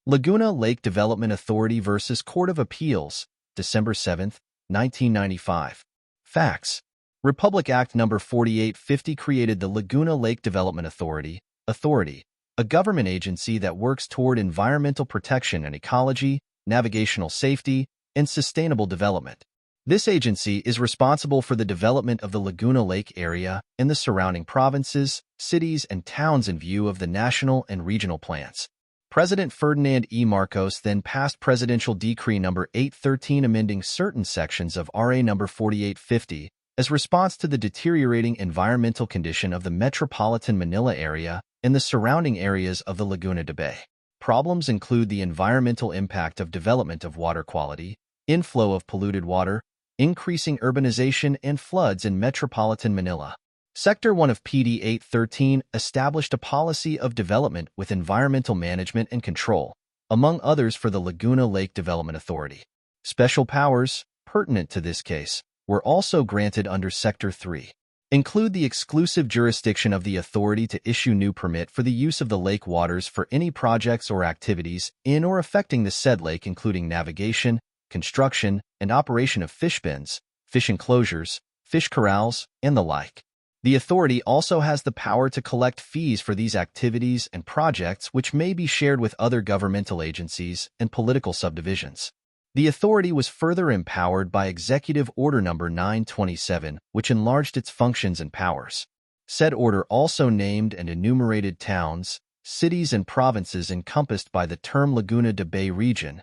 Laguna Lake Development Authority versus Court of Appeals, December 7, 1995. Facts. Republic Act No. 4850 created the Laguna Lake Development Authority, a government agency that works toward environmental protection and ecology, navigational safety, and sustainable development. This agency is responsible for the development of the Laguna Lake area and the surrounding provinces, cities, and towns in view of the national and regional plans. President Ferdinand E. Marcos then passed Presidential Decree No. 813 amending certain sections of RA No. 4850 as response to the deteriorating environmental condition of the metropolitan Manila area and the surrounding areas of the Laguna de Bay. Problems include the environmental impact of development of water quality, inflow of polluted water, increasing urbanization, and floods in metropolitan Manila. Sector 1 of PD 813 established a policy of development with environmental management and control, among others for the Laguna Lake Development Authority. Special powers, pertinent to this case, were also granted under Sector 3. Include the exclusive jurisdiction of the authority to issue new permit for the use of the lake waters for any projects or activities in or affecting the said lake, including navigation, construction, and operation of fish bins, fish enclosures, fish corrals, and the like. The authority also has the power to collect fees for these activities and projects, which may be shared with other governmental agencies and political subdivisions. The authority was further empowered by Executive Order No. 927, which enlarged its functions and powers. Said order also named and enumerated towns, cities, and provinces encompassed by the term Laguna de Bay region.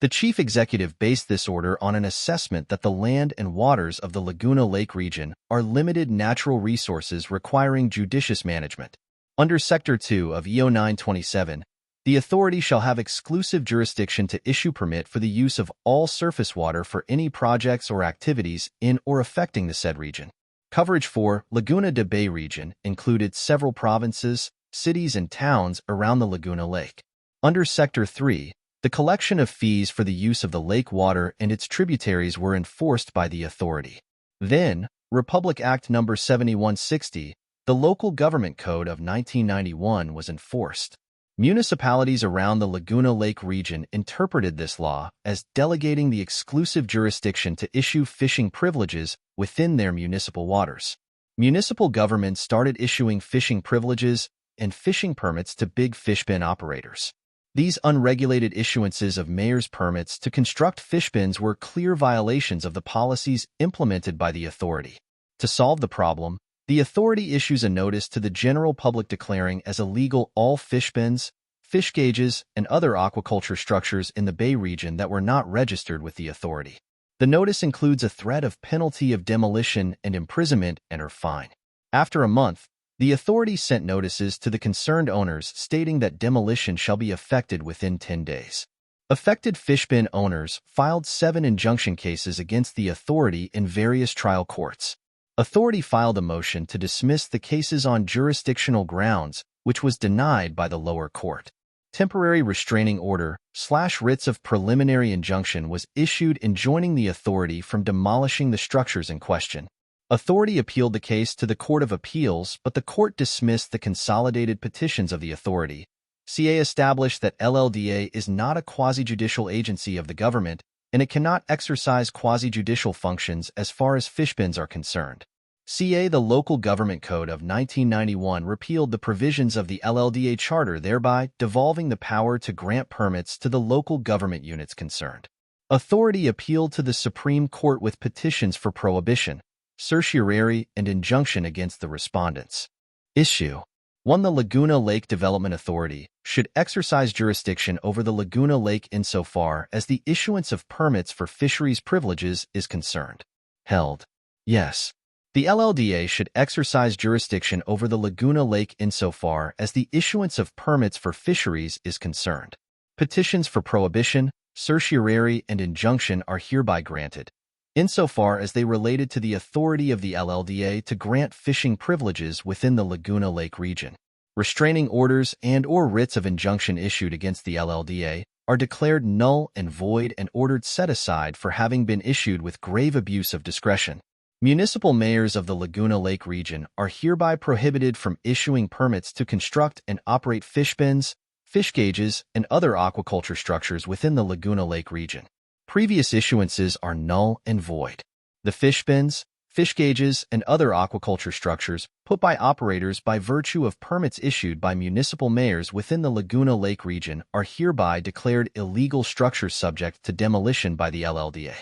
The chief executive based this order on an assessment that the land and waters of the Laguna Lake region are limited natural resources requiring judicious management. Under Sector 2 of EO 927, the authority shall have exclusive jurisdiction to issue permit for the use of all surface water for any projects or activities in or affecting the said region. Coverage for Laguna de Bay region included several provinces, cities, and towns around the Laguna Lake. Under Sector 3, the collection of fees for the use of the lake water and its tributaries were enforced by the authority. Then, Republic Act No. 7160, the Local Government Code of 1991, was enforced. Municipalities around the Laguna Lake region interpreted this law as delegating the exclusive jurisdiction to issue fishing privileges within their municipal waters. Municipal governments started issuing fishing privileges and fishing permits to big fish bin operators. These unregulated issuances of mayor's permits to construct fish bins were clear violations of the policies implemented by the authority. To solve the problem, the authority issues a notice to the general public declaring as illegal all fish bins, fish gauges, and other aquaculture structures in the Bay region that were not registered with the authority. The notice includes a threat of penalty of demolition and imprisonment and/or fine. After a month, the authority sent notices to the concerned owners stating that demolition shall be effected within 10 days. Affected fish bin owners filed 7 injunction cases against the authority in various trial courts. Authority filed a motion to dismiss the cases on jurisdictional grounds, which was denied by the lower court. Temporary restraining order / writs of preliminary injunction was issued enjoining the authority from demolishing the structures in question. Authority appealed the case to the Court of Appeals, but the court dismissed the consolidated petitions of the authority. CA established that LLDA is not a quasi-judicial agency of the government, and it cannot exercise quasi-judicial functions as far as fish bins are concerned. CA, the Local Government Code of 1991, repealed the provisions of the LLDA charter, thereby devolving the power to grant permits to the local government units concerned. Authority appealed to the Supreme Court with petitions for prohibition, certiorari, and injunction against the respondents. Issue 1. The Laguna Lake Development Authority should exercise jurisdiction over the Laguna Lake insofar as the issuance of permits for fisheries privileges is concerned. Held. Yes. The LLDA should exercise jurisdiction over the Laguna Lake insofar as the issuance of permits for fisheries is concerned. Petitions for prohibition, certiorari, and injunction are hereby granted, insofar as they related to the authority of the LLDA to grant fishing privileges within the Laguna Lake region. Restraining orders and/or writs of injunction issued against the LLDA are declared null and void and ordered set aside for having been issued with grave abuse of discretion. Municipal mayors of the Laguna Lake region are hereby prohibited from issuing permits to construct and operate fish bins, fish gauges, and other aquaculture structures within the Laguna Lake region. Previous issuances are null and void. The fish bins, fish gauges, and other aquaculture structures put by operators by virtue of permits issued by municipal mayors within the Laguna Lake region are hereby declared illegal structures subject to demolition by the LLDA.